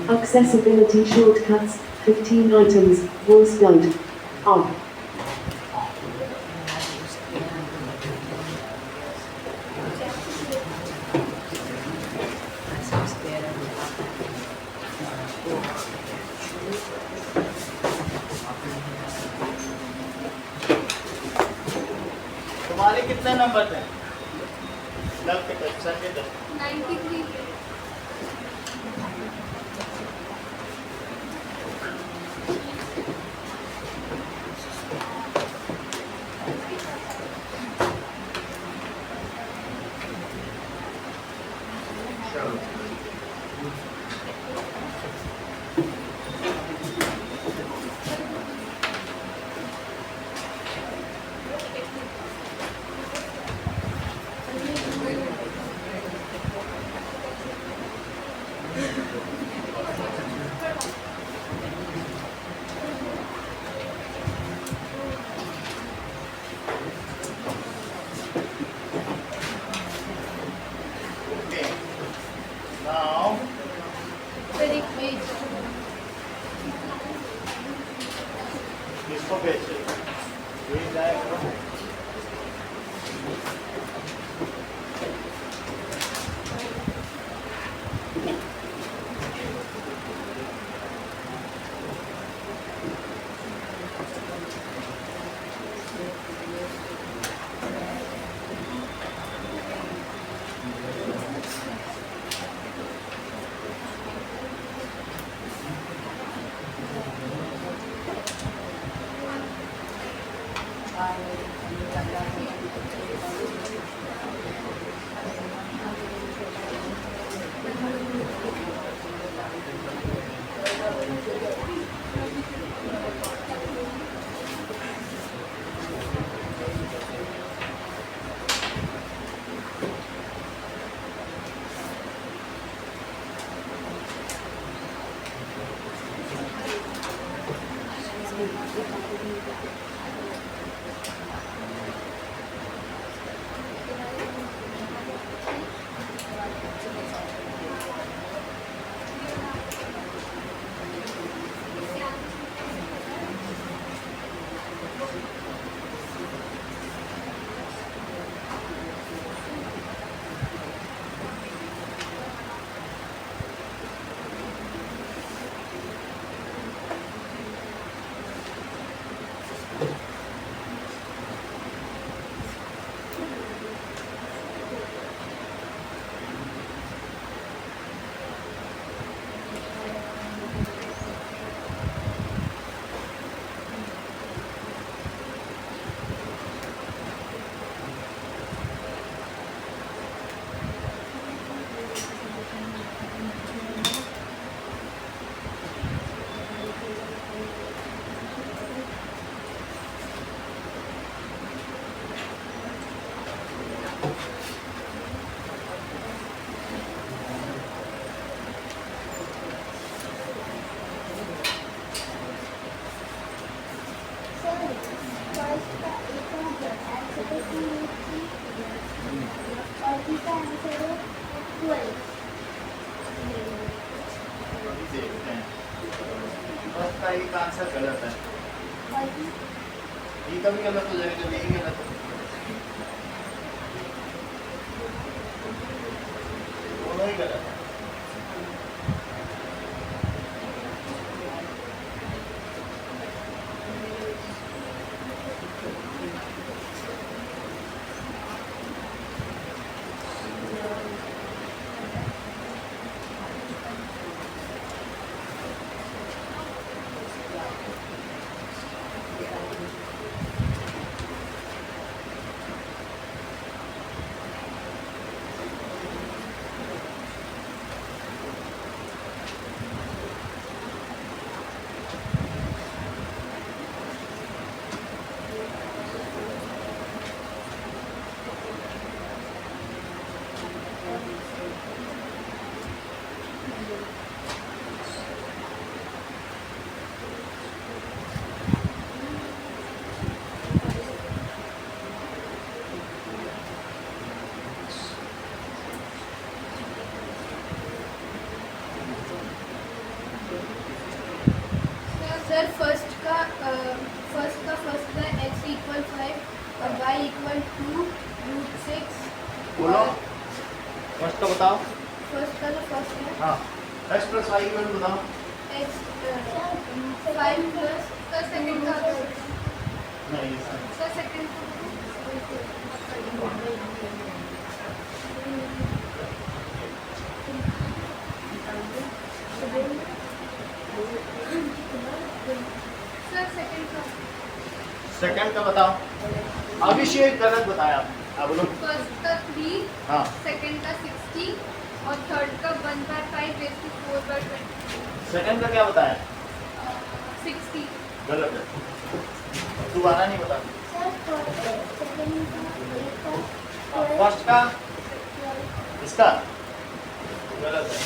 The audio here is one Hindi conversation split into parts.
Accessibility shortcuts, 15 items, voice guide. On. तुम्हारे कितने नंबर थे? लव के टेस्ट, सर के टेस्ट 93 Now, फिर एक पेज किसको भेजे? भेज जाएगा। का एक आंसर गलत है। ये कभी गलत हो जाएगा, जब यही गलत हो दोनों ही गलत है। सर फर्स्ट का x इक्वल 5 और y इक्वल 2 रूट 6। बोलो फर्स्ट का बताओ। फर्स्ट का जो फर्स्ट है हाँ x प्लस वाई की वैल्यू बताओ। x 5 प्लस सर सेकंड का नहीं सर सेकंड सर सेकंड का सेकंड का बताओ। अभिषेक गलत बताया आपने। अब बोलो। फर्स्ट का 3 हाँ सेकंड का 60 और थर्ड का 1/5 रेज़ टू 4/20 सेकंड का क्या बताया? 60। गलत है, दोबारा नहीं बता। फर्स्ट का इसका गलत है।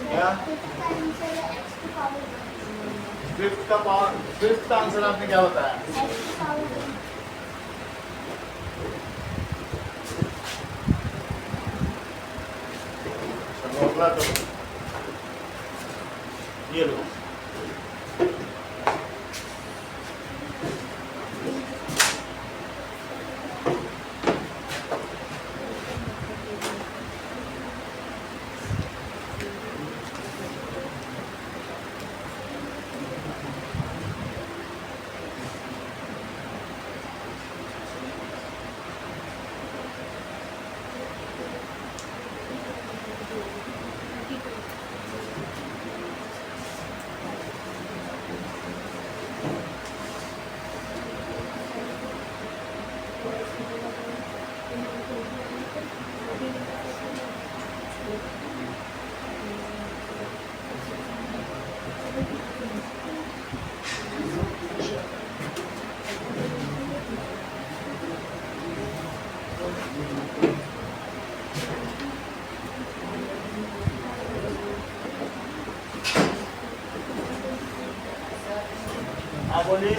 क्या फिफ्थ का आंसर आपने क्या बताया? चलो अगला करो। ये लो। हाँ बोलिए।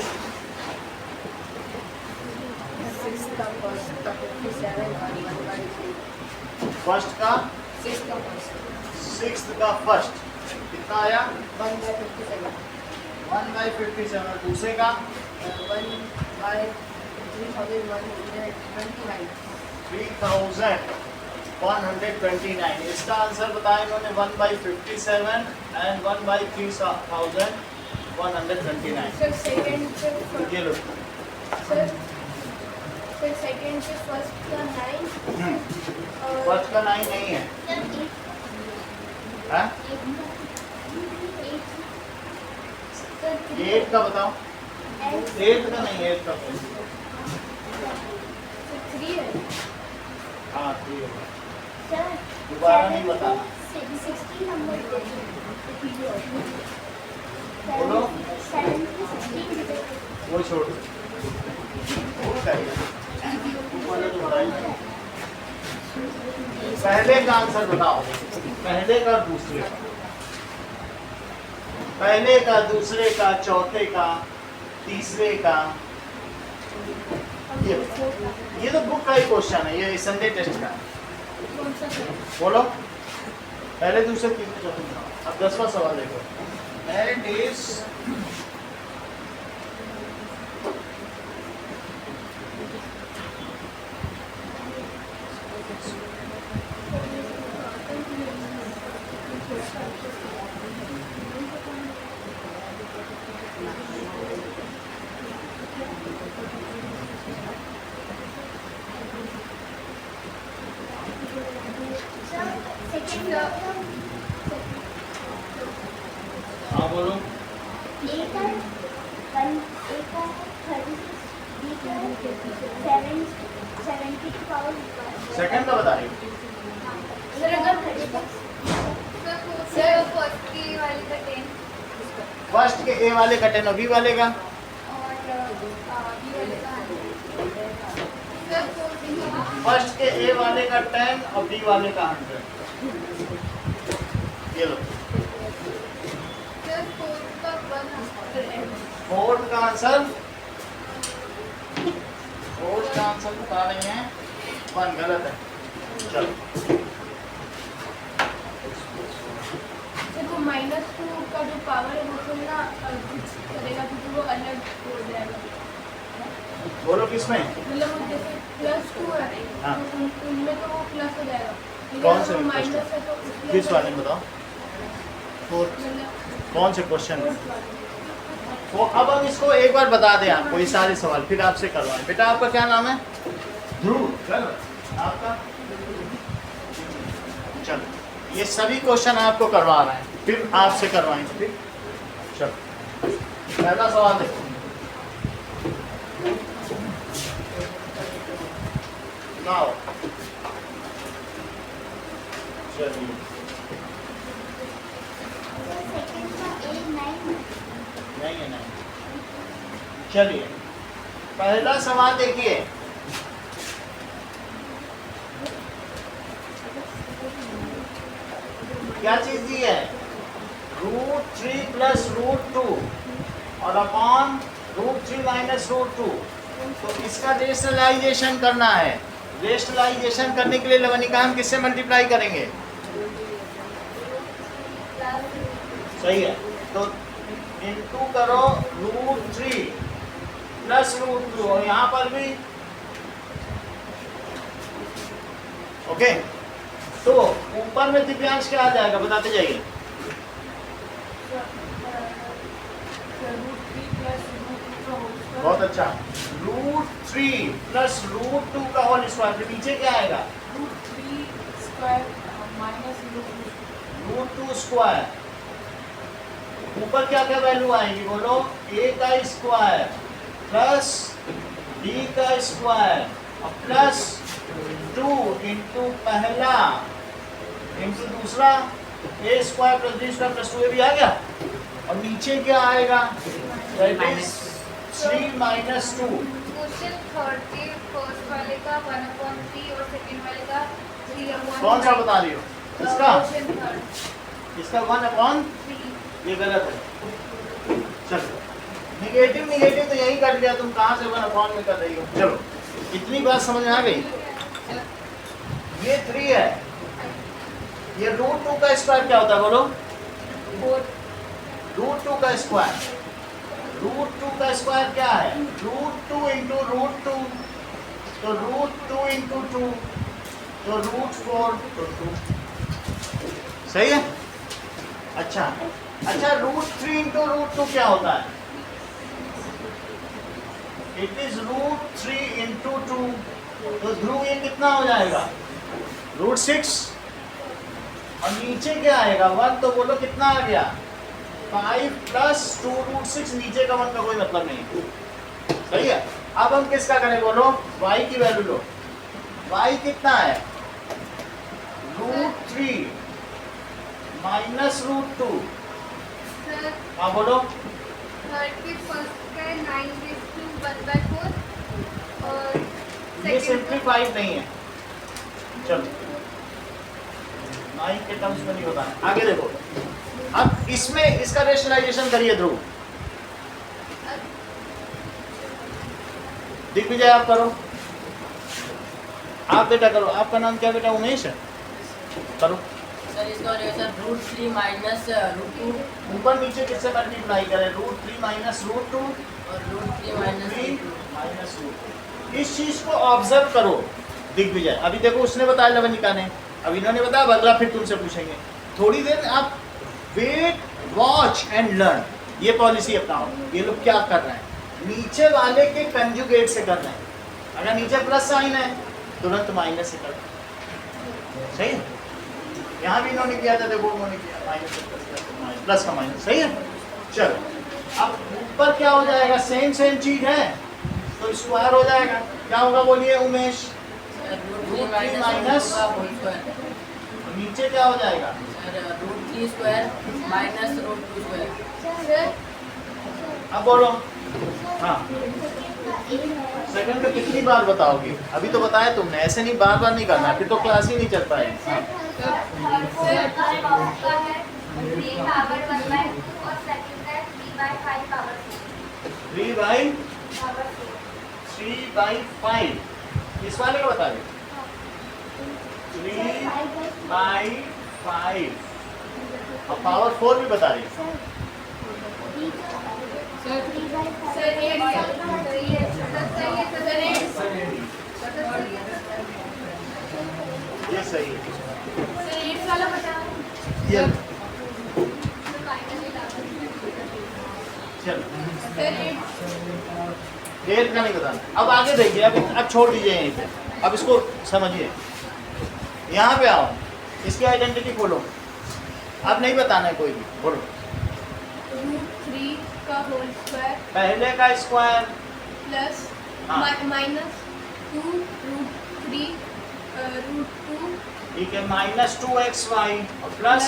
फर्स्ट का सिक्स्थ का फर्स्ट कितना आया? 1/57। दूसरे का 3129। इसका आंसर बताया इन्होंने 1/57 एंड 1/3129। सर सेकंड ये लो। सर सेकंड से फर्स्ट का 9 और फर्स्ट का 9 नहीं है। हाँ? 8 का बताओ। 8 का नहीं, 8 का 3 है। हाँ 3 होगा। दोबारा नहीं बताना। बोलो। वो छोड़ दो। वो बताइए। वो वाला तो बताइए। पहले का आंसर बताओ। पहले का दूसरे का, पहले का दूसरे का चौथे का तीसरे का। ये तो बुक का ही क्वेश्चन है, ये संडे टेस्ट का है। कौन सा सर? बोलो। पहले दूसरे तीसरे चौथे का। अब 10वां सवाल देखो। एंड इज हाँ बोलो। सेकंड का बता रही हूँ। फर्स्ट के ए वाले का 10 और बी वाले का फर्स्ट के ए वाले का 10 और बी वाले का 100। ये लो फोर्थ का आंसर बता रही हैं 1 गलत है। चलो -2 का जो पावर है वो तो ना कुछ करेगा क्योंकि वो अलग हो जाएगा। बोलो किसमें? मतलब वो जैसे +2 है हाँ। तो उनमें तो वो प्लस हो जाएगा। कौन से अगर वो में माइनस plus है तो उसमें किस वाले में बताओ? फोर्थ मतलब कौन से क्वेश्चन? फोर्थ वाले। वो अब हम इसको एक बार बता दें आपको ये सारे सवाल, फिर आपसे करवाएं। बेटा आपका क्या नाम है? ध्रुव। आपका? चलो ये सभी क्वेश्चन आपको करवा रहे हैं, फिर आपसे करवाएंगे। ठीक, चलो पहला सवाल देखो। नाउ चलिए नहीं है नहीं। चलिए पहला सवाल देखिए। क्या चीज दी है? √3 + √2 और अपॉन √3 - √2। तो इसका रेशनलाइजेशन करना है। रेशनलाइजेशन करने के लिए लवनिका हम किससे मल्टीप्लाई करेंगे? सही है, तो इनटू करो √3 + √2 और यहाँ पर भी ओके। तो ऊपर में दिव्यांश क्या आ जाएगा बताते जाइए। बहुत अच्छा। √3 + √2 का होल स्क्वायर, फिर नीचे क्या आएगा? √2 स्क्वायर। ऊपर क्या क्या वैल्यू आएंगी बोलो? a का स्क्वायर प्लस b का स्क्वायर और प्लस 2 इंटू पहला इंटू दूसरा a square + b square + 2a भी आ गया। और नीचे क्या आएगा? That is 3 - 2। क्वेश्चन 30 फर्स्ट वाले का 1/3 और सेकंड वाले का 3/3। कौन सा बता रही हो? इसका क्वेश्चन 3 इसका 1/3 ये गलत है। चलो निगेटिव तो यही कर लिया, तुम कहाँ से 1/3 में कर रही हो? चलो इतनी बात समझ में आ गई। ये 3 है, ये √2 का स्क्वायर क्या होता है बोलो? √2 का स्क्वायर। √2 का स्क्वायर क्या है? √2 × √2 तो √2 × 2 तो √4 तो 2। सही है। अच्छा √3 × √2 क्या होता है? इट इज √3 × 2 तो ध्रुव ये कितना हो जाएगा? √6 और नीचे क्या आएगा? 1 तो बोलो कितना आ गया? 5 + 2 √6। नीचे का 1 का कोई मतलब नहीं। सही है। अब हम किसका करें बोलो? y की वैल्यू लो। y कितना है? √3 - √2। हाँ बोलो। 31 का 9/1/4 और ये सिंप्लीफाइड नहीं है। चलो 9 के टर्म्स में नहीं होता है। आगे देखो, अब इसमें इसका रेशनलाइजेशन करिए ध्रुव। दिग्विजय आप करो, आप बेटा करो। आपका नाम क्या बेटा? उमेश है। करो सर इसका हो जाएगा √3 - √2 ऊपर नीचे किससे मल्टीप्लाई करें? √3 - √2 और √3 - 3 √2। -√2। इस चीज को ऑब्जर्व करो दिग्विजय। अभी देखो उसने बताया लवनिका ने, अब इन्होंने बताया, अगला फिर तुमसे पूछेंगे। थोड़ी देर आप वेट, वॉच एंड लर्न, ये पॉलिसी अपनाओ। ये लोग क्या कर रहे हैं? नीचे वाले के कंजुगेट से कर रहे हैं। अगर नीचे प्लस साइन है तुरंत माइनस से कर रहे हैं। सही है। यहाँ भी इन्होंने किया था, देखो उन्होंने किया माइनस प्लस का माइनस, सही है। चलो अब ऊपर क्या हो जाएगा, सेम चीज है तो स्क्वायर हो जाएगा। क्या होगा बोलिए उमेश? रूट 3 माइनस का होल स्क्वायर। नीचे क्या हो जाएगा? Root 3 square minus root 2 square. Sir अब बोलो। हाँ सेकंड में कितनी बार बताओगे? अभी तो बताया तुमने, ऐसे नहीं बार बार नहीं करना, फिर तो क्लास ही नहीं चल पाएगी। हाँ। थ्री बाई 3/5 इस वाले को बता दे। 3/5 और पावर 4 भी बता रही। ये सही है। ये चलो 8 का नहीं बताना। अब आगे देखिए, अब छोड़ दीजिए यहीं पे, अब इसको समझिए। यहाँ पे आओ, इसकी आइडेंटिटी खोलो। अब नहीं बताना है कोई भी, बोलो। रूट 3 का होल स्क्वायर पहले का स्क्वायर प्लस हाँ। माइनस 2 रूट 3 रूट 2 ठीक है, -2xy और प्लस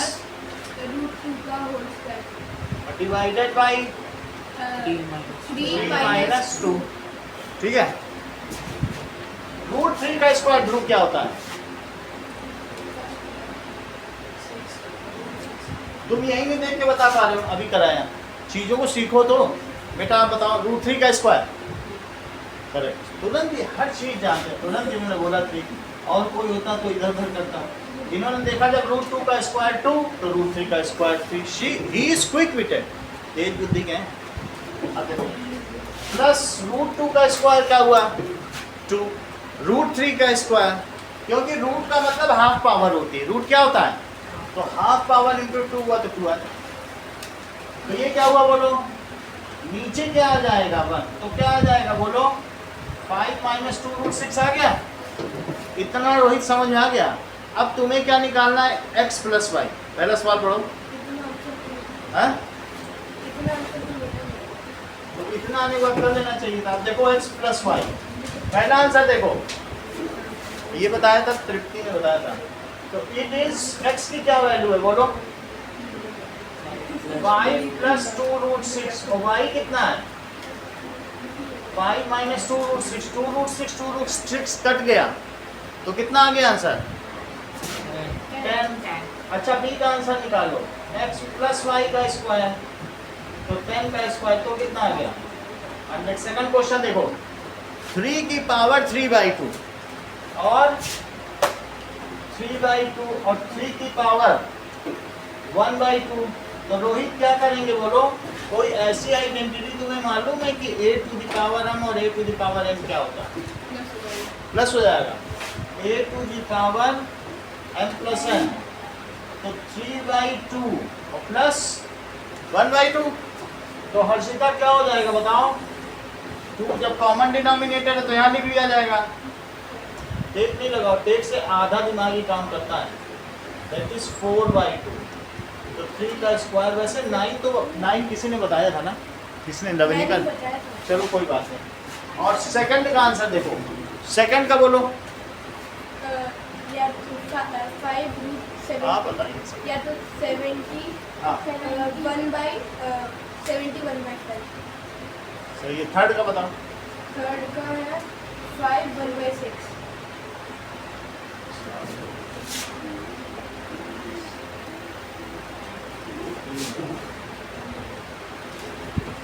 रूट 2 का होल स्क्वायर डिवाइडेड बाई 3 -2। ठीक है, रूट 3 का स्क्वायर ध्रुव क्या होता है? तुम यही नहीं देख के बता पा रहे हो, अभी कराया। चीजों को सीखो तो बेटा। आप बताओ रूट 3 का स्क्वायर। करेक्ट, तुरंत ही हर चीज जानते हैं, तुरंत जिन्होंने बोला 3। और कोई होता तो इधर उधर करता। इन्होंने देखा जब रूट 2 का स्क्वायर 2 तो रूट 3 का square 3। He is quick witted, तेज बुद्धि के हैं। अब देखो प्लस रूट 2 का स्क्वायर क्या हुआ? 2 रूट 3 का स्क्वायर, क्योंकि रूट का मतलब हाफ पावर होती है। रूट क्या होता है? तो हाफ पावर इंटू 2 हुआ तो 2 आ जाए। तो ये क्या हुआ बोलो? नीचे क्या आ जाएगा 1, तो क्या आ जाएगा बोलो? 5 - 2 रूट 6 आ गया। इतना रोहित समझ में आ गया। अब तुम्हें क्या निकालना है? x plus y. पहला सवाल पढ़ो। हाँ? तो इतना आने को कर लेना चाहिए था। अब देखो x प्लस वाई, पहला आंसर देखो, ये बताया था, तृप्ति ने बताया था। तो इट इज x की क्या वैल्यू है बोलो? 5 + 2 रूट 6 और y कितना है? 5 - 2 रूट 6, 2 रूट 6, 2 रूट 6 कट गया तो कितना आ गया आंसर? 10। अच्छा b का आंसर निकालो, x + y का स्क्वायर तो 10 का स्क्वायर तो कितना आ गया? और नेक्स्ट सेकंड क्वेश्चन देखो, 3 की पावर 3/2 और 3/2 और 3 की पावर 1/2। तो रोहित क्या करेंगे बोलो? कोई ऐसी आइडेंटिटी तुम्हें मालूम है कि a to the power m और a to the power n क्या होता है? प्लस हो जाएगा। a to the power m plus n तो 3/2 और प्लस 1/2। तो हर्षिता क्या हो जाएगा बताओ? 2 जब कॉमन डिनोमिनेटर है तो यहाँ लिख लिया जाएगा। टेक नहीं लगाओ, टेक से आधा दिमागी काम करता है। That is 4/2। तो 3 का स्क्वायर वैसे 9, तो 9 किसी ने बताया था ना, किसने? नवनी का। चलो कोई बात नहीं। और सेकंड का आंसर देखो, सेकंड का बोलो। या तो 5 रूट 7 आप बताइए। या तो 70 हाँ 1/71/5। सही है। थर्ड का बताओ। थर्ड का है 5 1/6।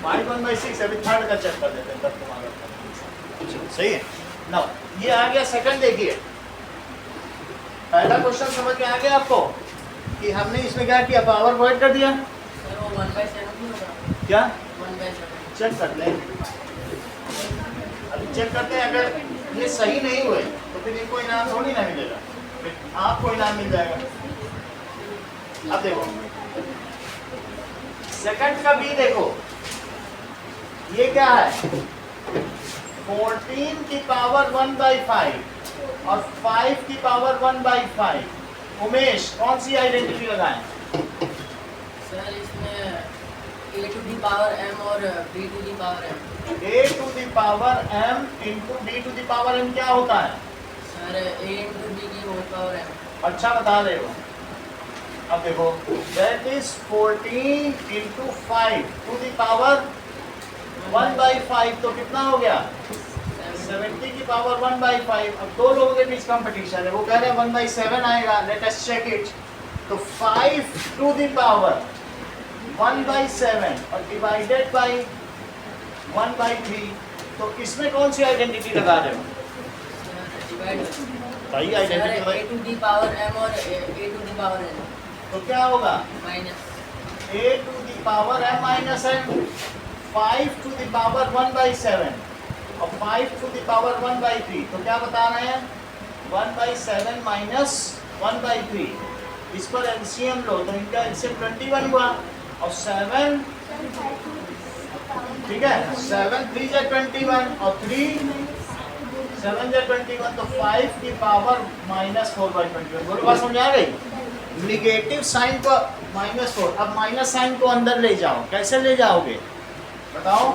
5 1/6। अभी थर्ड का चेक कर देते हैं, तब तुम्हारा सही है ना। ये आ गया सेकंड। देखिए पहला क्वेश्चन समझ में आ गया आपको कि हमने इसमें क्या किया? पावर वर्ड कर दिया। सर वो 1/7 नहीं होगा? क्या 1/7 चेक कर लें? अभी चेक करते हैं। अगर ये सही नहीं हुए तो फिर इनको इनाम थोड़ी ना मिलेगा, फिर आपको इनाम मिल जाएगा। अब देखो सेकंड का बी देखो, ये क्या है? 14 की पावर 1/5 और 5 की पावर 1/5 उमेश कौन सी आइडेंटिटी लगाएं? सर इसमें a to the power m और b to the power m। a to the power m into b to the power m क्या होता है? सर a into b की होल पावर m। अच्छा बता रहे हो। अब देखो that is 14 into 5 to the power 1/5 तो कितना हो गया? 70 की पावर 1/5। अब दो लोगों के बीच कंपटीशन है, वो कह रहे हैं 1/7 आएगा, लेट अस चेक इट। तो 5 टू द पावर 1/7 और डिवाइडेड बाय 1/3, तो इसमें कौन सी आइडेंटिटी लगा रहे हो? डिवाइड सही sir identity a to the power m और a to the power n तो क्या होगा? Minus a to the power m minus n, 5 to the power 1/7 और 5 to the power 1/3, तो क्या बता रहे हैं? 1/7 minus 1/3। इस पर एलसीएम लो तो इनका एलसीएम 21 हुआ और 7, ठीक है, 7 3 जा 21 और 3 7 जा 21, तो 5 की पावर -4/21। बोलो बात समझ आ गई? निगेटिव साइन को -4, अब माइनस साइन को अंदर ले जाओ, कैसे ले जाओगे बताओ?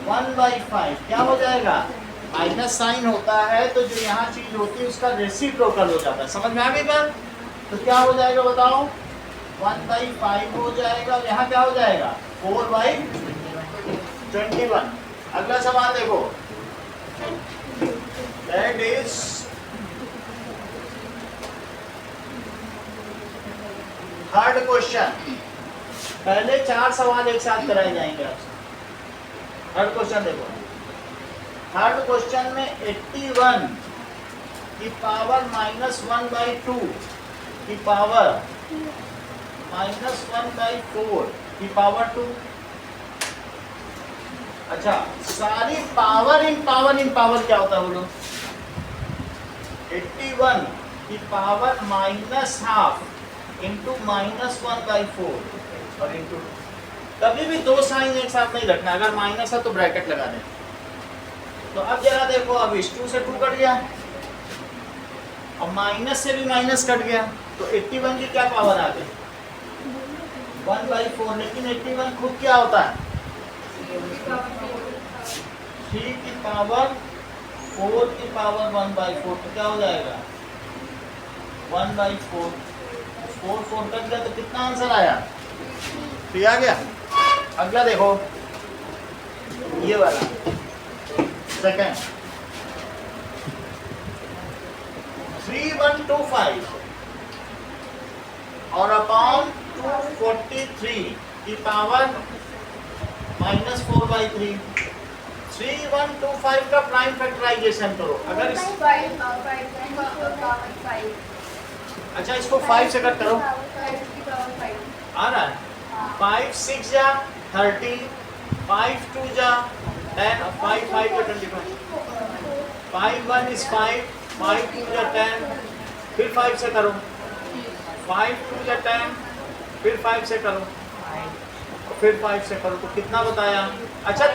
1/5 क्या हो जाएगा? माइनस साइन होता है तो जो यहाँ चीज होती है उसका रेसिप्रोकल हो जाता है, समझ में आ गई बात? तो क्या हो जाएगा बताओ? 1/5 हो जाएगा और यहाँ क्या हो जाएगा? 4/21। अगला सवाल देखो, दैट इज थर्ड क्वेश्चन। पहले 4 सवाल एक साथ कराए जाएंगे आपसे। थर्ड क्वेश्चन देखो, थर्ड क्वेश्चन में 81 की पावर -1/2 की पावर -1/4 की पावर 2। अच्छा, सारी पावर इन पावर क्या होता है बोलो? 81 की पावर -½ इंटू -1/4 और इंटू, कभी भी दो साइन एक साथ नहीं रखना, अगर माइनस है तो ब्रैकेट लगा दें। तो अब जरा देखो, अब इस 2 से 2 कट गया और माइनस से भी माइनस कट गया, तो 81 की क्या पावर आ गई? 1/4। लेकिन 81 खुद क्या होता है? 3 की पावर 4 की पावर 1/4, तो क्या हो जाएगा? 1/4। 4 कट गया तो कितना आंसर आया? 3 आ गया। अगला देखो, ये वाला सेकंड, 3125 और अपॉन 243 की पावर -4/3। 3125 का प्राइम फैक्टराइजेशन करो। अगर इस, अच्छा इसको 5 से कट करो, आ रहा है? 5 6 जा 30, 5 2 जा 10, 5 5 जा 25, 5 1 is 5, 5 2 जा 10, फिर 5 से करो, 5 2 जा 10, फिर 5 से करो, फिर 5 से करो, तो कितना बताया? अच्छा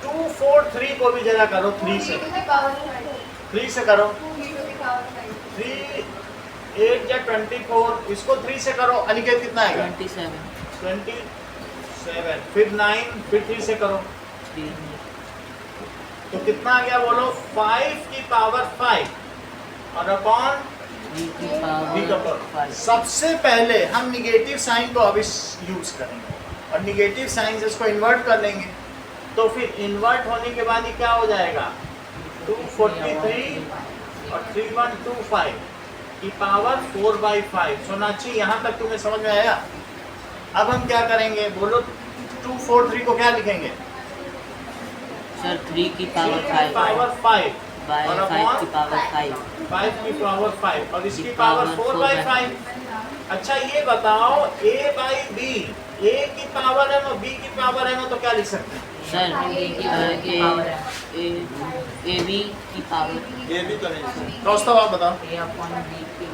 243 को भी जरा करो 3 से, 3 से करो, 3 8 या 24, इसको 3 से करो, अनिकेत कितना आएगा? 27, फिर 9, फिर 3 से करो, तो कितना आ गया बोलो? 5 की पावर 5 और अपॉन v की पावर 5। सबसे पहले हम निगेटिव साइन को अब यूज करेंगे और निगेटिव साइन से इसको इन्वर्ट कर लेंगे, तो फिर इन्वर्ट होने के बाद ये क्या हो जाएगा? 243 और 3125 की पावर 4/5। सोनाक्षी यहाँ तक तुम्हें समझ में आया? अब हम क्या करेंगे बोलो? 243 को क्या लिखेंगे? सर 3 की पावर 5 पावर 5 बाय और 5 की पावर 5 5 की पावर 5 और इसकी पावर 4/5। अच्छा ये बताओ, a/b, a की पावर है और b की पावर है, तो क्या लिख सकते हैं? सर ए बी की पावर ये भी तो नहीं। दोस्तों आप बताओ, a अपॉन b की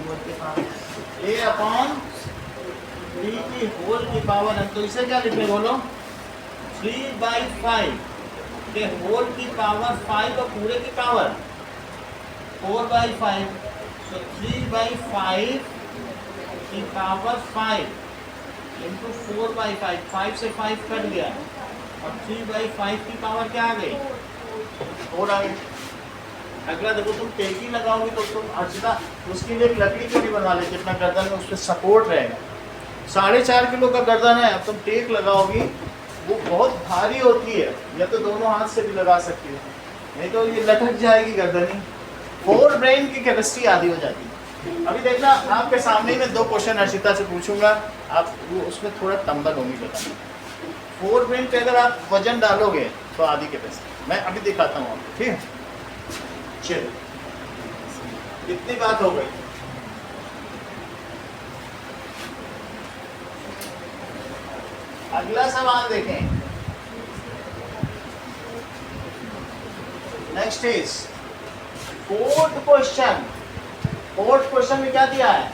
होल की पावर है, तो इसे क्या लिखें बोलो? 3/5 के होल की पावर 5 और पूरे की पावर 4/5। तो 3/5 की पावर 5 इंटू 4/5, 5 से 5 कट गया और 3/5 की पावर क्या आ गई, 4 आ गई। अगला देखो, तुम टेकी लगाओगे तो तुम अर्चना उसके लिए एक लकड़ी क्यों नहीं बनवा लेते, अपना गर्दन में उस पर सपोर्ट रहेगा। 4.5 किलो का गर्दन है, अब तुम टेक लगाओगी वो बहुत भारी होती है, या तो दोनों हाथ से भी लगा सकती हो, नहीं तो ये लटक जाएगी गर्दनी। 4 ब्रेन की कैपेसिटी आधी हो जाती है। अभी देखना, आपके सामने में 2 क्वेश्चन अर्शिता से पूछूंगा, आप वो उसमें थोड़ा तंबल होंगी बताना। 4 ब्रेन पे अगर आप वजन डालोगे तो आधी कैपेसिटी, मैं अभी दिखाता हूँ आपको, ठीक है। चलो, कितनी बात हो गई। अगला सवाल देखें। Next is fourth question. Fourth question में क्या दिया है,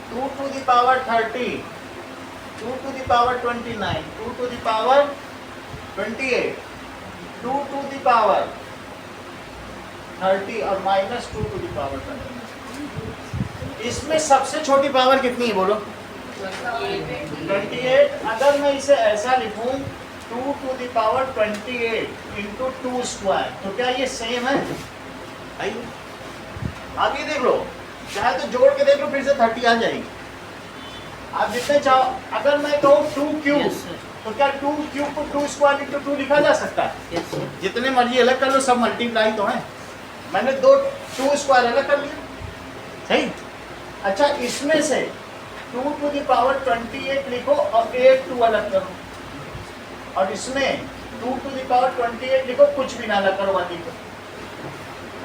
2 to the power 30, 2 to the power 29, 2 to the power 28, 2 to the power 30 और -2 to the power 29। इसमें सबसे छोटी पावर कितनी है बोलो, 28। अगर मैं इसे ऐसा लिखूं 2 to the power 28 into 2 square, तो क्या ये सेम है? आइए आप ये देख लो, चाहे तो जोड़ के देख लो, फिर से 30 आ जाएगी। आप जितने चाहो, अगर मैं कहूँ 2 क्यूब, Yes, sir. तो क्या 2 क्यूब को 2 स्क्वायर इंटू 2 लिखा जा सकता है? Yes, sir. जितने मर्जी अलग कर लो, सब मल्टीप्लाई तो है। मैंने 2 स्क्वायर अलग कर लिया, सही। अच्छा, इसमें से 2 to the power 28 लिखो और 8 2 अलग करो, और इसमें 2 to the power 28 लिखो, कुछ भी ना अलग करो, 1 लिखो,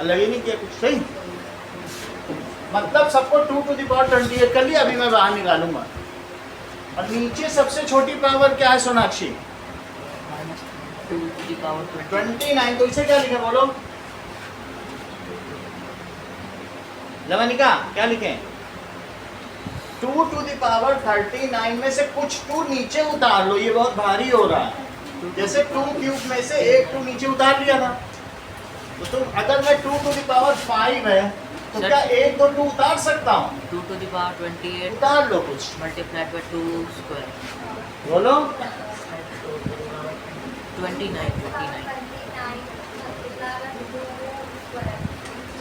अलग ही नहीं किया कुछ, सही। मतलब सबको 2 to the power 28 कर लिया। अभी मैं बाहर निकालूंगा, और नीचे सबसे छोटी पावर क्या है सोनाक्षी, -2 to the power 20. 29। तो इसे क्या लिखे बोलो, लवनिका क्या लिखें, 2 to the power 39 में से कुछ 2 नीचे उतार लो, ये बहुत भारी हो रहा है। जैसे 2 क्यूब में से एक 2 नीचे उतार लिया था, तो तुम अगर मैं 2 to the power 5 है तो Sir, क्या 1 2 2 उतार सकता हूँ, 2 to the power 28 उतार लो कुछ, multiplied by 2 square. बोलो 29.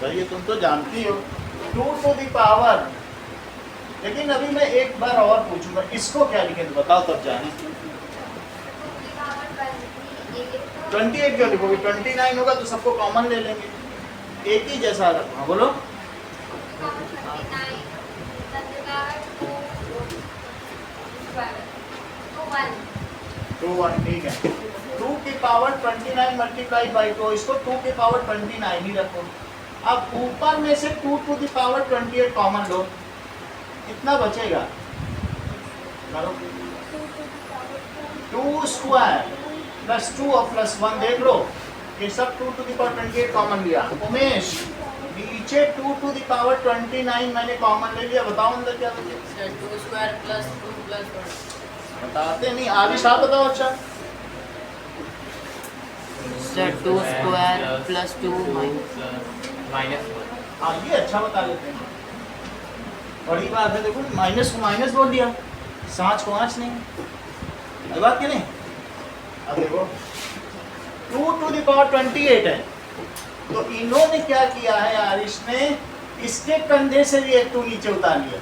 सही है, तुम तो जानती हो 2 to the power। लेकिन अभी मैं एक बार और पूछूंगा, इसको क्या लिखें तो बताओ, तब जाने। 28 क्यों लिखोगे, 29 होगा तो सबको कॉमन ले लेंगे, एक ही जैसा रखना। बोलो 2 1, ठीक है। 2 की पावर 29 मल्टीप्लाई बाई 2, इसको 2 की पावर 29 ही रखो। अब ऊपर में से 2 to the power 28 कॉमन लो, कितना बचेगा, करो 2 स्क्वायर प्लस 2 और प्लस 1, देख लो ये सब 2 to the power 28 कॉमन लिया। उमेश, नीचे 2 to the power 29 मैंने कॉमन ले लिया, बताओ अंदर क्या बचे। Sir 2 square plus 2 plus 1। बताते नहीं, आगे साथ बताओ। अच्छा, Sir, 2 square plus 2 minus. आगे अच्छा बता लेते हैं, बड़ी बात है। देखो माइनस को माइनस बोल दिया, 5 को 5 नहीं, है बात की नहीं। अब देखो 2 to the power 28 है, तो इन्होंने क्या किया है आरिश ने, इसके कंधे से भी एक 2 नीचे उतार लिया,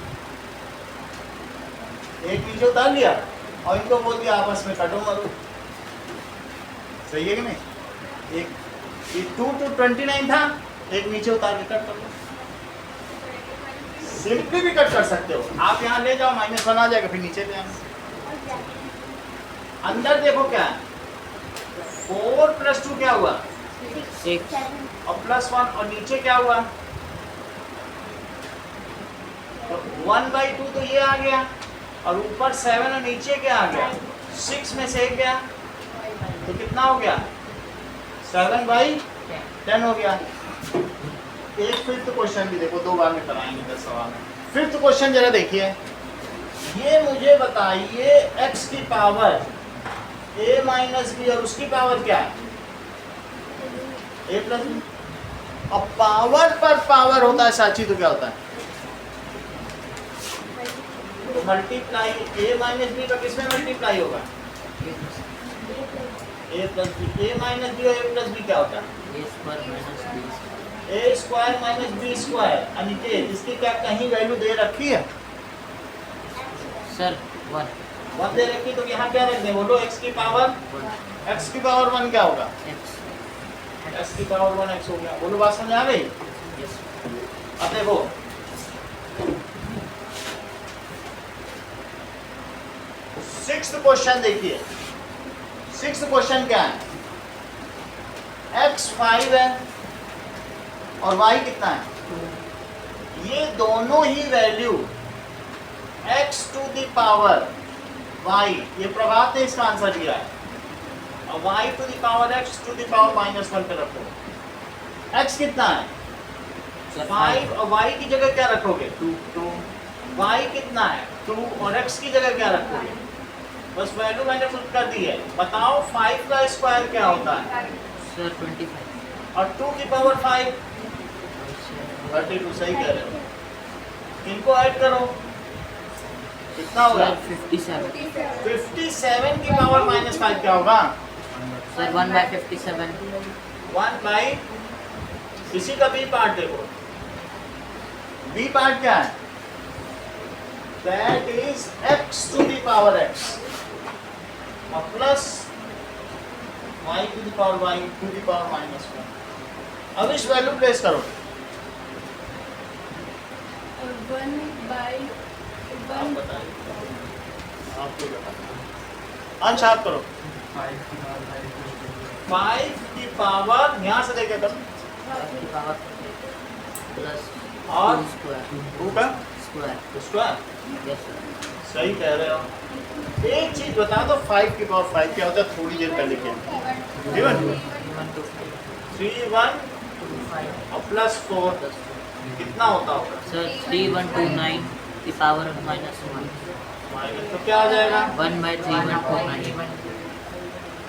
एक नीचे उतार लिया और इनको बोल दिया आपस में कटो मरो। सही है कि नहीं, एक 2 to 29 था, एक नीचे उतार के कट कर लो। सिंपली भी कट कर सकते हो आप, यहाँ ले जाओ -1 आ जाएगा, फिर नीचे ले आना। अंदर देखो क्या है, 4 प्लस 2 क्या हुआ 6. और प्लस 1, और नीचे क्या हुआ, तो 1/2 तो ये आ गया, और ऊपर 7 और नीचे क्या आ गया, 6 में से 1 गया, तो कितना हो गया 7/10 हो गया। एक फिफ्थ क्वेश्चन भी देखो, 2 बार में कराएंगे 10 सवाल में। फिफ्थ क्वेश्चन जरा देखिए, ये मुझे बताइए x की पावर a माइनस बी और उसकी पावर क्या है a प्लस बी। अब पावर पर पावर होता है साची तो क्या होता है? मल्टीप्लाई ए माइनस बी का किसमें मल्टीप्लाई होगा? ए प्लस बी। ए माइनस बी और ए प्लस बी क्या होता है? A square minus B square. A square minus B square. Aniket इसकी क्या कहीं वैल्यू दे रखी है? Sir, 1. 1 दे रखी तो यहाँ क्या रख दें? बोलो x की पावर 1 x की पावर 1 क्या होगा? X. x की पावर 1 x हो गया। बोलो बात समझ आ गई? Yes. अब देखो सिक्स्थ क्वेश्चन देखिए। सिक्स्थ क्वेश्चन क्या है? x 5 है और y कितना है? ये दोनों ही value x to the power y, ये प्रभात ने इसका आंसर दिया है, और y to the power x to the power -1 पे रखो। x कितना है? Sir, 5 और y की जगह क्या रखोगे? 2. y कितना है? 2 और x की जगह क्या रखोगे? बस वैल्यू मैंने पुट कर दी है। बताओ 5 का स्क्वायर क्या होता है? Sir, 25. और 2 की पावर 5 32। सही कह रहे हो। इनको ऐड करो कितना होगा? Sir, 57. 57 की पावर -5 क्या होगा? Sir, 1 by 57. 1 बाई, इसी का बी पार्ट देखो। बी पार्ट क्या है? That is x to the power x और plus y to the power y to the power -1। अब इस वैल्यू प्लेस करो। 1 by आप 1 बताइए, आपको बताइए। अंश आप करो। 5 की पावर यहाँ से देखे करो 5 की पावर plus और 2 square. 2 का Square. स्क्वायर। Yes, sir. सही कह रहे हो। एक चीज बता दो, 5 की पावर 5 क्या होता है? थोड़ी देर पहले क्या? 3 1 to 5. 3 1 2 5 और प्लस 4 plus 4. कितना होता होगा? Sir, 3 1 2 9 the power of -1. Minus तो क्या आ जाएगा? 1 by 3 1 2 9.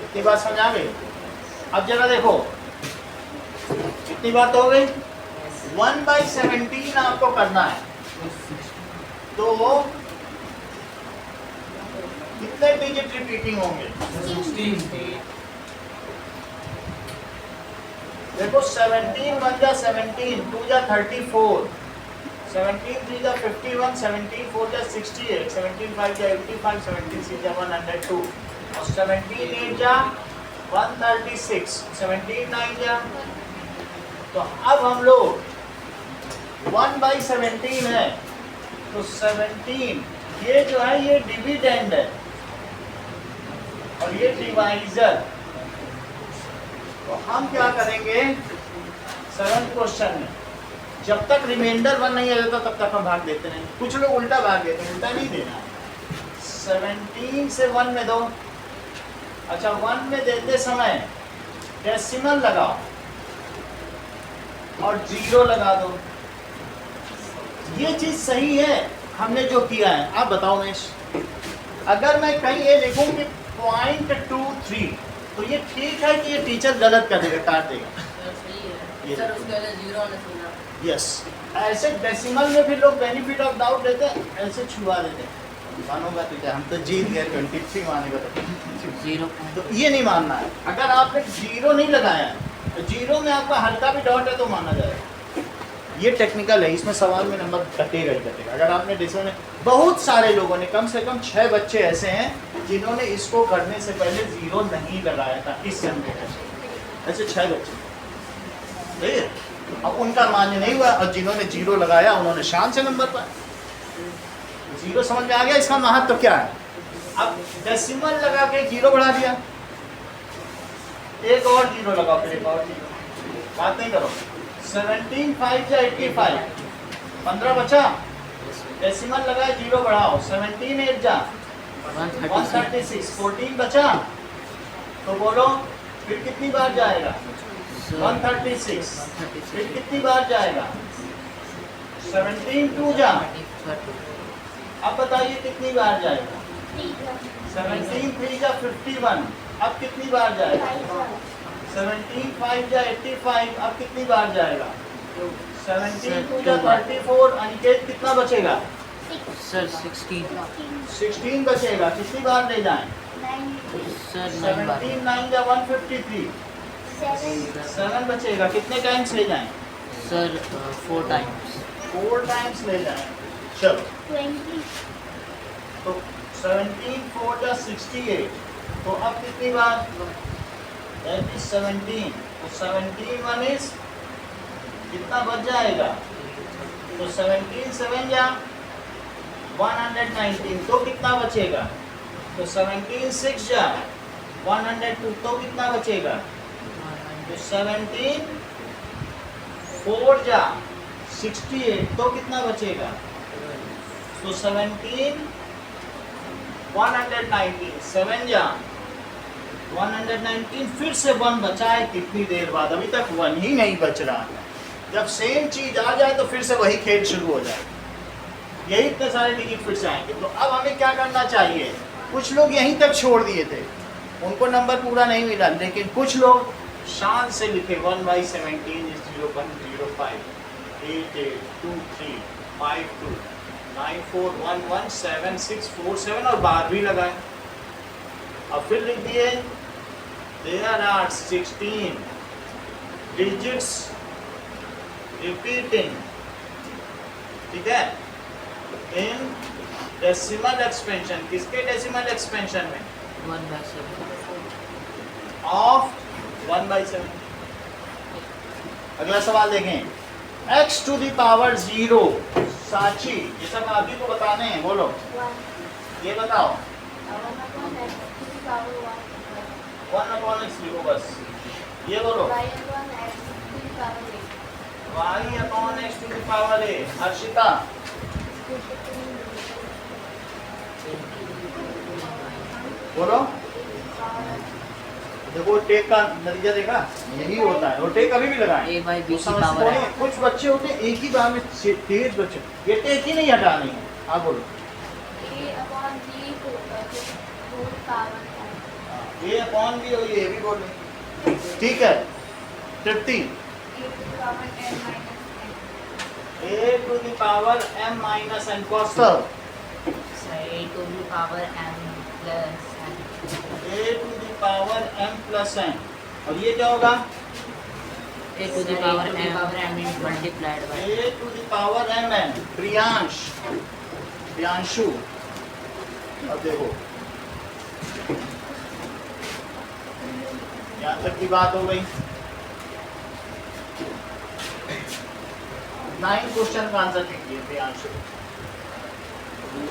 इतनी बात समझ आ गई? अब जरा देखो, इतनी बात हो गई। 1/17 आपको करना है, तो कितने डिजिट रिपीटिंग होंगे? देखो 17 1 जा 17, 2 जा 34, 17 3 जा 51, 17 4 जा 68, 17 5 जा 85, 17 6 जा 102 और 17 8 जा 136, 17 9 जा। तो अब हम लोग 1/17 है तो 17 ये जो है ये डिविडेंड है और ये डिवाइजर। तो हम क्या करेंगे 7th क्वेश्चन में, जब तक रिमाइंडर 1 नहीं आ जाता तब तक हम भाग देते हैं। कुछ लोग उल्टा भाग देते हैं, उल्टा नहीं देना। 17 से 1 में दो। अच्छा 1 में देते समय डेसिमल लगाओ और 0 लगा दो। ये चीज सही है हमने जो किया है। आप बताओ मेश, अगर मैं कहीं ये लिखूं कि 0.23 तो ये ठीक है कि ये टीचर गलत कर देगा, काट देगा? सर सही ये है सर, उसके पहले 0 होना चाहिए। यस, ऐसे डेसिमल में भी लोग बेनिफिट ऑफ डाउट देते हैं, ऐसे छुआ देते हैं। मानूंगा तुझे, हम तो जीत गए 23 मानेगा तो 0. तो ये नहीं मानना है। अगर आपने 0 नहीं लगाया तो 0 में आपका हल्का भी डाउट है तो माना जाएगा। ये टेक्निकल है, इसमें सवाल में नंबर कटेगा ही कटेगा। अगर आपने डिसो में, बहुत सारे लोगों ने, कम से कम 6 बच्चे ऐसे हैं जिन्होंने इसको करने से पहले 0 नहीं लगाया था इस संडे में। ऐसे 6 बच्चे, ठीक है? अब उनका मान्य नहीं हुआ और जिन्होंने 0 लगाया उन्होंने शान से नंबर पाया। 0 समझ में आ गया इसका महत्व क्या है? अब डेसिमल लगा के 0 बढ़ा दिया, एक और 0 लगाओ, फिर एक और 0, बात नहीं करो। 17 5 या 85, 15 बचा, डेसिमल लगाए 0 बढ़ाओ, 17 8 जा 136, 14 बचा, तो बोलो फिर कितनी बार जाएगा? 136, फिर कितनी बार जाएगा? 17 2 जा, अब बताइए कितनी बार जाएगा? 17 3 जा 51, अब कितनी बार जाएगा? 17 5 जा 85, अब कितनी बार जाएगा? 17 2 जा 2 बार। 34, अनिकेत कितना बचेगा? सर 16 16 बचेगा, कितनी बार ले जाएं? सर 9 बार 17 9 जा 153, 7 बचेगा, कितने टाइम्स ले जाएं? सर 4 टाइम्स 4 टाइम्स ले जाएं। चलो तो 17 4 जा 68, तो अब कितनी बार? That is 17, तो 17 1 is कितना बच जाएगा? तो 17 7 या 119, तो कितना बचेगा? तो 17 6 जा 102, तो कितना बचेगा? तो 17 4 जा 68, तो कितना बचेगा? तो 17 119, 7 जा 119, फिर से 1 बचा है कितनी देर बाद? अभी तक 1 ही नहीं बच रहा है। जब सेम चीज आ जाए तो फिर से वही खेल शुरू हो जाए, यही इतने सारे डिजिट फिर से आएंगे। तो अब हमें क्या करना चाहिए? कुछ लोग यहीं तक छोड़ दिए थे, उनको नंबर पूरा नहीं मिला, लेकिन कुछ लोग शान से लिखे 1/17 is 0.05, 8 8 2 3 5 2 9 4 1 1 7 6 4 7 और बार भी लगाए। अब फिर लिख दिए there are 16 digits repeating, ठीक है, in decimal expansion, किसके decimal expansion में? 1/7 of 1/7। अगला सवाल देखें, x to the power 0, साची, ये सब आप ही को बताने हैं, बोलो, ये बताओ। 1/x लिखो बस, ये बोलो y/x to the power a। Harshita, बोलो। देखो टेक का नतीजा देखा, यही होता है, और टेक अभी भी लगाएं। a by b तो की समझ पावर थोड़ी है, कुछ बच्चे होते हैं एक ही बार में तेज बच्चे, ये टेक ही नहीं हटानी है। आप बोलो ये अपॉन भी और ये भी बोलो, ठीक है। तृप्ति, a to the power m minus n, Kaustav a to the power m plus n a to the power m plus n, और ये क्या होगा? a to the power m multiplied by a to the power mn। Priyansh, Priyanshu, अब देखो यहाँ तक की बात हो गई। 9 क्वेश्चन का आंसर कीजिए Priyanshu.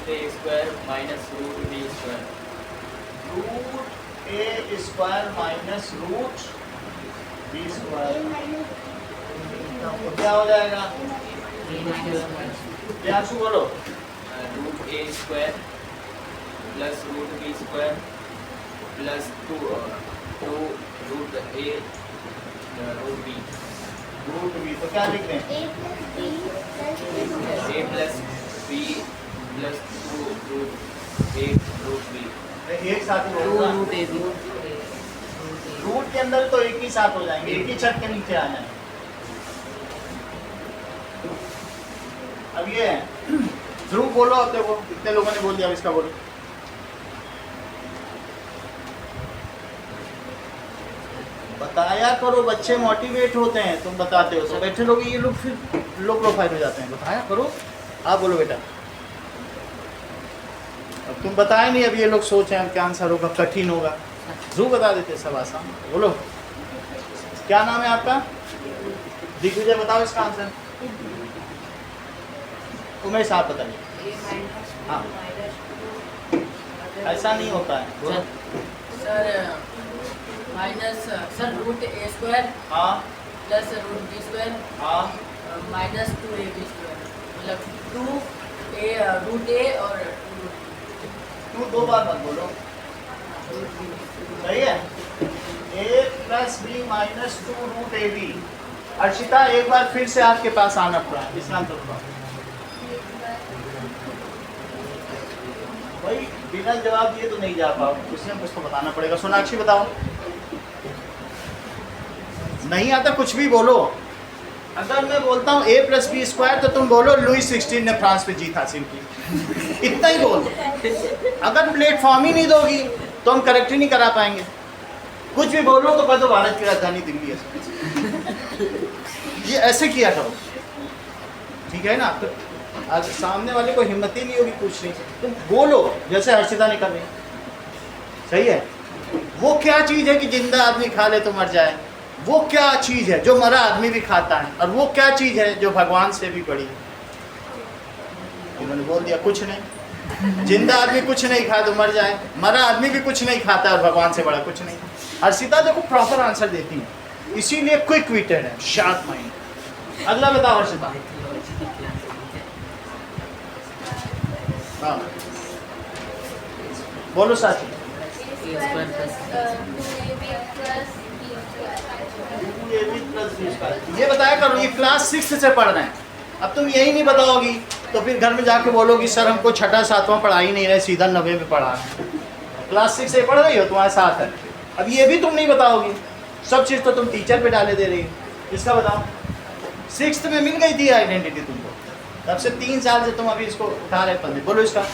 √a² minus √b²। √a² minus √b², तो क्या हो जाएगा? प्रियांशु बोलो। √a² plus √b² plus 2 √a √b। √b, तो क्या लिख रहे हैं? a plus b plus 2 √a √b। एक साथ ही 2 होगा, root a b रूट के अंदर तो एक ही साथ हो जाएंगे, एक ही छत के नीचे आ जाएंगे। अब ये ध्रुव बोलो, अब देखो कितने लोगों ने बोल दिया, अब इसका बोलो। बताया करो, बच्चे मोटिवेट होते हैं, तुम बताते हो तो बैठे लोग, ये लोग फिर लो प्रोफाइल हो जाते हैं। बताया करो, आप बोलो बेटा। अब तुम बताए नहीं, अब ये लोग सोच रहे हैं क्या आंसर होगा, कठिन होगा। ध्रुव बता देते, सब आसान। बोलो क्या नाम है आपका? दिग्विजय, बताओ इसका आंसर। उमेश आप बताइए। हाँ, ऐसा नहीं होता है, बोलो। सर माइनस सर √a² हाँ प्लस √b² हाँ, माइनस 2ab², मतलब 2a √a और तू 2 बार मत बोलो, सही है। a plus B minus 2 √ab। Arshita, एक बार फिर से आपके पास आना पड़ा, इसका आंसर बताओ। भाई बिना जवाब दिए तो नहीं जा पाओ, कुछ ना कुछ तो बताना पड़ेगा। सोनाक्षी बताओ। नहीं आता कुछ भी बोलो। अगर मैं बोलता हूँ a प्लस बी स्क्वायर तो तुम बोलो लुई 16 ने फ्रांस पे जीत हासिल की, इतना ही बोल दो। अगर प्लेटफॉर्म ही नहीं दोगी तो हम करेक्ट ही नहीं करा पाएंगे। कुछ भी बोलो तो कह दो भारत की राजधानी दिल्ली है। ये ऐसे किया करो, ठीक है ना। तो अगर सामने वाले को हिम्मत ही नहीं होगी पूछने, तुम बोलो जैसे हर्षिता ने कर रही, सही है। वो क्या चीज़ है कि जिंदा आदमी खा ले तो मर जाए? वो क्या चीज़ है जो मरा आदमी भी खाता है? और वो क्या चीज़ है जो भगवान से भी बड़ी है? उन्होंने बोल दिया कुछ नहीं। जिंदा आदमी कुछ नहीं खाए तो मर जाए, मरा आदमी भी कुछ नहीं खाता और भगवान से बड़ा कुछ नहीं। हर्षिता देखो प्रॉपर आंसर देती है, इसीलिए क्विक विटेड है, शार्प माइंड। अगला बताओ हर्षिता। हाँ बोलो साथी। ये बताया करो, ये क्लास 6 से पढ़ रहे हैं। अब तुम यही नहीं बताओगी तो फिर घर में जाके बोलोगी सर हमको छठा सातवां पढ़ा ही नहीं रहे, सीधा 9वीं में पढ़ा है। क्लास 6 से पढ़ रही हो, तुम्हारे साथ है। अब ये भी तुम नहीं बताओगी, सब चीज़ तो तुम टीचर पे डाले दे रही हो। इसका बताओ। 6th में मिल गई थी आइडेंटिटी तुमको, तब से 3 साल से तुम अभी इसको उठा रहे पढ़ने। बोलो इसका।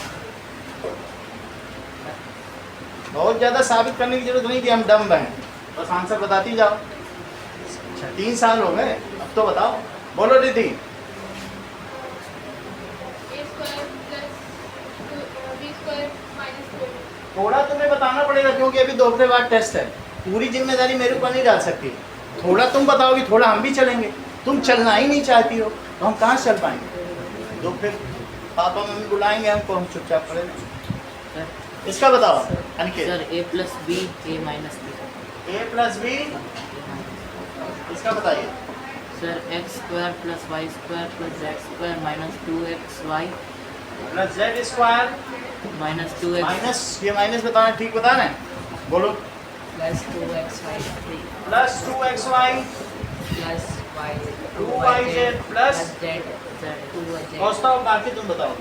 बहुत ज़्यादा साबित करने की जरूरत नहीं कि हम डम्ब हैं, बस आंसर बताती जाओ। अच्छा 3 साल हो गए, अब तो बताओ। बोलो दीदी। थोड़ा तुम्हें बताना पड़ेगा क्योंकि अभी 2 हफ्ते बाद टेस्ट है, पूरी जिम्मेदारी मेरे ऊपर नहीं डाल सकती। थोड़ा तुम बताओगी, थोड़ा हम भी चलेंगे। तुम चलना ही नहीं चाहती हो तो हम कहाँ चल पाएंगे? तो फिर पापा मम्मी बुलाएंगे हमको, हम चुपचाप पड़े। इसका बताओ Aniket. Sir a plus B a minus B. a plus B, इसका बताइए। Sir x square plus y square plus z square minus 2xy plus z square minus 2x minus, ये माइनस बताना ठीक बता रहे हैं? बोलो। Plus 2xy plus 2xy plus y 2yz plus z z 2z। पहुँचता हूँ, बाकी तुम बताओ।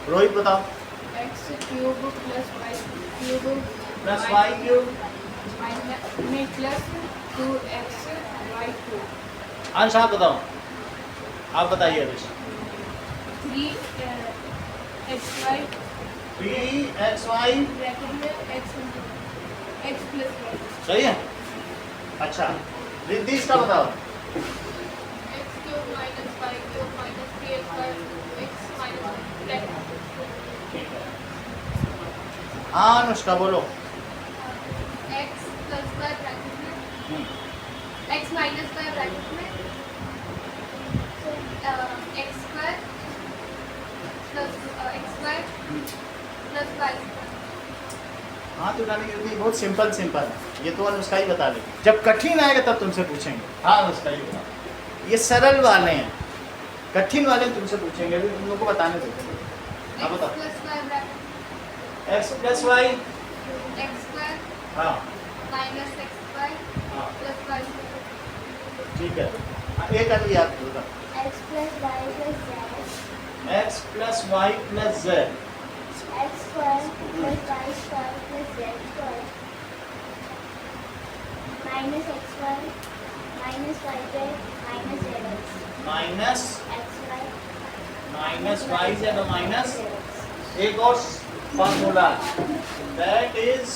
रोहित बताओ। x cube plus y cube plus y cube में plus 2x y cube. Ansh आप बताओ। आप बताइए अभी। 3xy 3xy ब्रैकेट में x प्लस y। सही है। अच्छा रिद्धि इसका बताओ। x cube minus y cube minus 3xy x minus bracket. हाँ अनुष्का बोलो। x प्लस y ब्रैकेट में x माइनस y ब्रैकेट में x square plus x square plus y square. हाँ तो डालेंगे रिद्धि, बहुत सिंपल है, ये तो अनुष्का ही बता देगी। जब कठिन आएगा तब तुमसे पूछेंगे। हाँ अनुष्का ही बता। ये सरल वाले हैं, कठिन वाले तुमसे पूछेंगे, अभी तुम लोग को बताने दो। हाँ बताओ। Plus y bracket x plus y, x square हाँ माइनस x स्क्वायर हाँ प्लस y स्क्वायर। ठीक है। एक अभी याद करो। x plus y plus z x plus y plus z x square plus y square plus z square minus x square minus y z minus zx minus x square minus y z और माइनस एक और फॉर्मूला, दैट इज,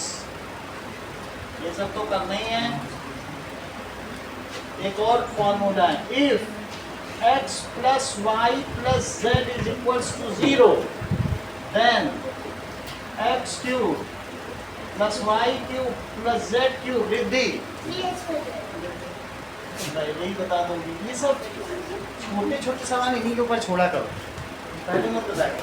ये सब तो करना ही है। एक और फॉर्मूला है, if x plus y plus z is equals to 0 then x cube plus y cube plus z cube Riddhi. 3x plus पहले ही बता दूंगी, ये सब छोटे छोटे सवाल इन्हीं के ऊपर छोड़ा करो, पहले मत बताया।